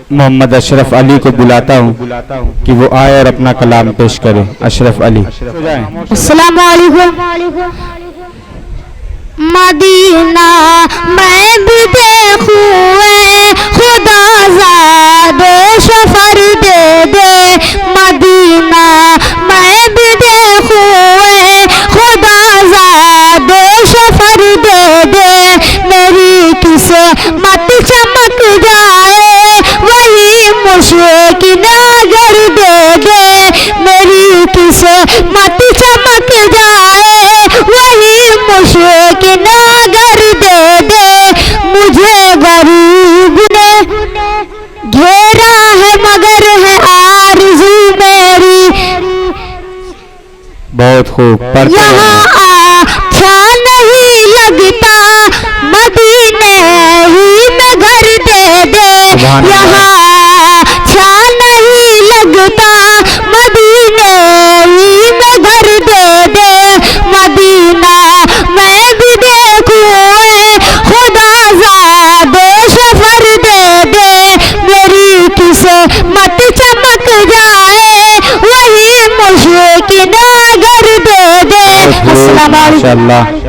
محمد اشرف علی کو بلاتا ہوں کہ وہ آئے اور اپنا کلام پیش کرے. اشرف علی. السلام علیکم. مدینہ میں بھی دیکھوں اے خدا زاد سفر دے دے. مدینہ میں بھی دیکھوں اے خدا زاد سفر دے دے. میری قسمت چمک جائے وہی مشک نگر دے دے. میری قسمت چمک جائے وہی مشک نگر دے دے. مجھے غریب نے گھیرا ہے مگر ہے آرزو میری. بہت خوب. یہاں اچھا نہیں لگتا مدینے ہی میں گھر دے دے. یہاں اچھا نہیں لگتا مدینے ہی میں گھر دے دے. مدینہ میں بھی دیکھوں اے خدا زاد سفر دے دے. میری قسمت چمک جائے وہی مشک نگر دے دے. السلام علیکم.